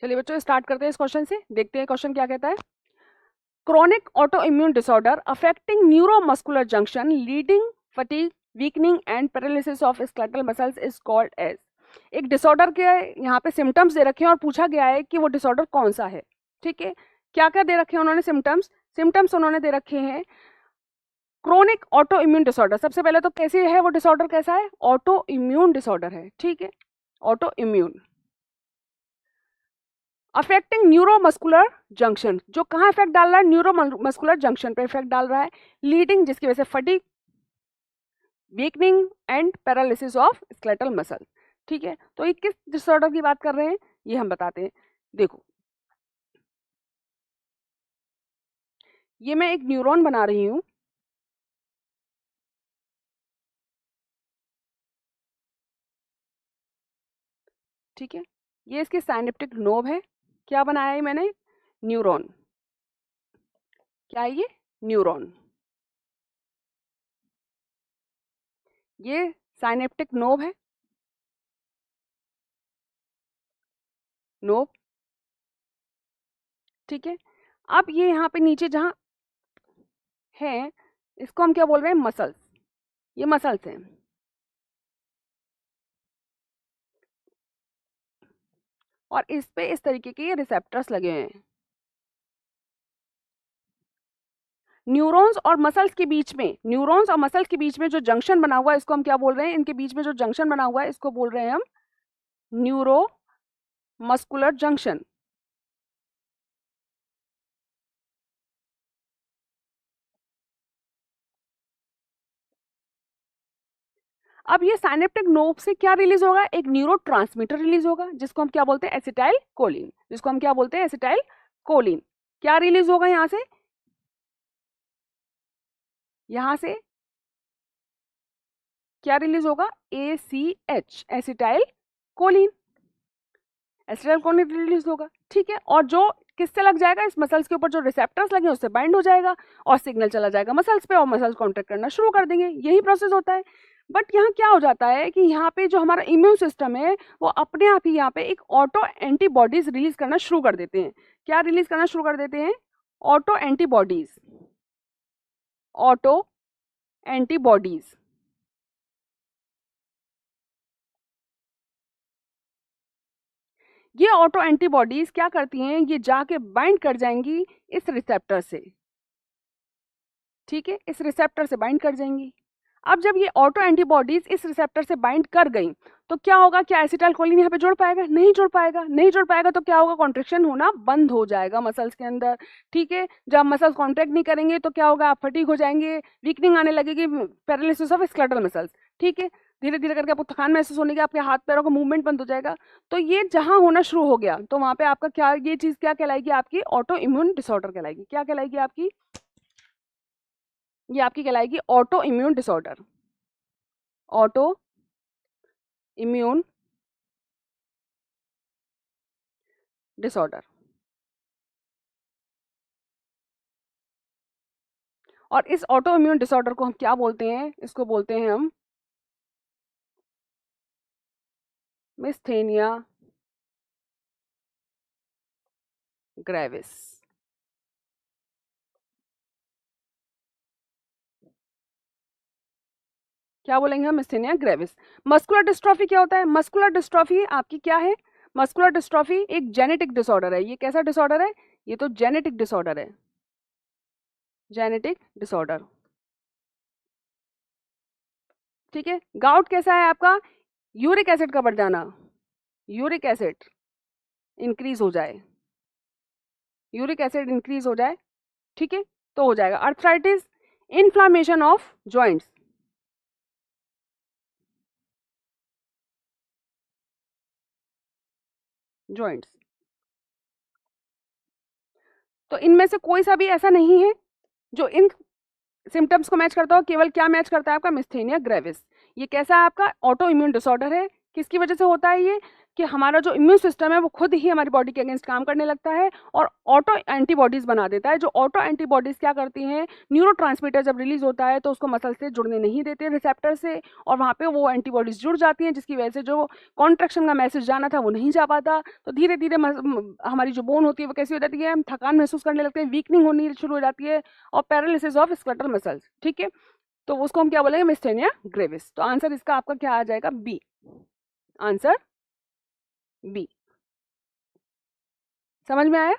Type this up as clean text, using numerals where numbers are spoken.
चलिए बच्चों स्टार्ट करते हैं इस क्वेश्चन से, देखते हैं क्वेश्चन क्या कहता है। Chronic auto immune disorder affecting neuromuscular junction leading fatigue weakening and paralysis of skeletal muscles is called as. एक डिसऑर्डर के यहाँ पे सिम्टम्स दे रखे हैं और पूछा गया है कि वो डिसऑर्डर कौन सा है। ठीक है, क्या क्या दे रखे हैं उन्होंने सिम्टम्स उन्होंने दे रखे हैं क्रोनिक ऑटो इम्यून डिसऑर्डर। सबसे पहले तो कैसे है वो डिसऑर्डर, कैसा है, ऑटो इम्यून डिसऑर्डर है। ठीक है, auto immune affecting neuromuscular junction, जो कहाँ इफेक्ट डाल रहा है, न्यूरोमस्कुलर जंक्शन पे इफेक्ट डाल रहा है। लीडिंग, जिसकी वजह से fatigue, weakening and paralysis of skeletal muscle. ठीक है, तो ये किस डिसऑर्डर की बात कर रहे हैं ये हम बताते हैं। देखो, ये मैं एक न्यूरॉन बना रही हूं। ठीक है, ये इसकी साइनेप्टिक नोब है। क्या बनाया है मैंने, न्यूरॉन। क्या है ये, न्यूरॉन। ये साइनेप्टिक नोब है, नोब। ठीक है, अब ये यहाँ पे नीचे जहाँ है, इसको हम क्या बोल रहे हैं, मसल्स। ये मसल्स हैं, और इस पे इस तरीके के ये रिसेप्टर्स लगे हुए हैं। न्यूरॉन्स और मसल्स के बीच में, न्यूरॉन्स और मसल्स के बीच में जो जंक्शन बना हुआ है, इसको हम क्या बोल रहे हैं, इनके बीच में जो जंक्शन बना हुआ है इसको बोल रहे हैं हम न्यूरो मस्कुलर जंक्शन। अब ये साइनेप्टिक नोब से क्या रिलीज होगा, एक न्यूरोट्रांसमीटर रिलीज होगा, जिसको हम क्या बोलते हैं, एसिटाइल कोलिन। जिसको हम क्या बोलते हैं, एसिटाइल कोलिन। क्या रिलीज होगा यहां से, यहां से क्या रिलीज होगा, ACH, acetyl choline. Acetyl choline release होगा। ठीक है, और जो किससे लग जाएगा, इस मसल्स के ऊपर जो रिसेप्टर्स लगे हैं उससे बाइंड हो जाएगा और सिग्नल चला जाएगा मसल्स पे, और मसल्स कॉन्ट्रैक्ट करना शुरू कर देंगे। यही प्रोसेस होता है। बट यहाँ क्या हो जाता है कि यहाँ पे जो हमारा इम्यून सिस्टम है वो अपने आप ही यहाँ पे एक ऑटो एंटीबॉडीज रिलीज करना शुरू कर देते हैं। क्या रिलीज करना शुरू कर देते हैं, ऑटो एंटीबॉडीज। Auto antibodies. ये ऑटो एंटीबॉडीज क्या करती हैं, ये जाके बाइंड कर जाएंगी इस रिसेप्टर से। ठीक है, इस रिसेप्टर से बाइंड कर जाएंगी। अब जब ये ऑटो एंटीबॉडीज इस रिसेप्टर से बाइंड कर गई तो क्या होगा, क्या एसिटाइल कोलिन यहाँ पे जुड़ पाएगा, नहीं जुड़ पाएगा। नहीं जुड़ पाएगा तो क्या होगा, कॉन्ट्रेक्शन होना बंद हो जाएगा मसल्स के अंदर। ठीक है, जब मसल्स कॉन्ट्रैक्ट नहीं करेंगे तो क्या होगा, आप फटीग हो जाएंगे, वीकनिंग आने लगेगी, पैरालिसिस ऑफ स्केलेटल मसल्स। ठीक है, धीरे धीरे करके आपको थकान महसूस होने की, आपके हाथ पैरों का मूवमेंट बंद हो जाएगा। तो ये जहां होना शुरू हो गया तो वहां पे आपका क्या, ये चीज क्या कहलाएगी, आपकी ऑटो इम्यून डिसऑर्डर कहलाएगी। क्या कहलाएगी आपकी, ये आपकी कहलाएगी auto immune disorder. Auto immune disorder. और इस ऑटो इम्यून डिसऑर्डर को हम क्या बोलते हैं, इसको बोलते हैं हम मिस्थेनिया ग्रेविस। क्या बोलेंगे हम, मिस्थेनिया ग्रेविस। मस्कुलर डिस्ट्रॉफी क्या होता है, मस्कुलर डिस्ट्रॉफी आपकी क्या है, मस्कुलर डिस्ट्रॉफी एक जेनेटिक डिसऑर्डर है। ये कैसा डिसऑर्डर है, ये तो जेनेटिक डिसऑर्डर है, जेनेटिक डिसऑर्डर। ठीक है, गाउट कैसा है आपका, यूरिक एसिड का बढ़ जाना, यूरिक एसिड इंक्रीज हो जाए, यूरिक एसिड इंक्रीज हो जाए। ठीक है, तो हो जाएगा। Arthritis, inflammation of joints, joints. तो इनमें से कोई सा भी ऐसा नहीं है जो इन सिम्टम्स को मैच करता हो, केवल क्या मैच करता है आपका, मिस्थेनिया ग्रेविस। ये कैसा है आपका, ऑटो इम्यून डिसऑर्डर है, किसकी वजह से होता है ये, कि हमारा जो इम्यून सिस्टम है वो खुद ही हमारी बॉडी के अगेंस्ट काम करने लगता है और ऑटो एंटीबॉडीज बना देता है। जो ऑटो एंटीबॉडीज क्या करती हैं, न्यूरोट्रांसमीटर जब रिलीज होता है तो उसको मसल से जुड़ने नहीं देते रिसेप्टर से, और वहाँ पे वो एंटीबॉडीज जुड़ जाती हैं, जिसकी वजह से जो कॉन्ट्रैक्शन का मैसेज जाना था वो नहीं जा पाता। तो धीरे धीरे हमारी जो बोन होती है वो कैसी हो जाती है, हम थकान महसूस करने लगते हैं, वीकनिंग होनी शुरू हो जाती है और पैरालिसिस ऑफ स्केलेटल मसल्स। ठीक है, तो उसको हम क्या बोलेंगे, मिस्थेनिया ग्रेविस। तो आंसर इसका आपका क्या आ जाएगा, बी। Answer B. समझ में आया?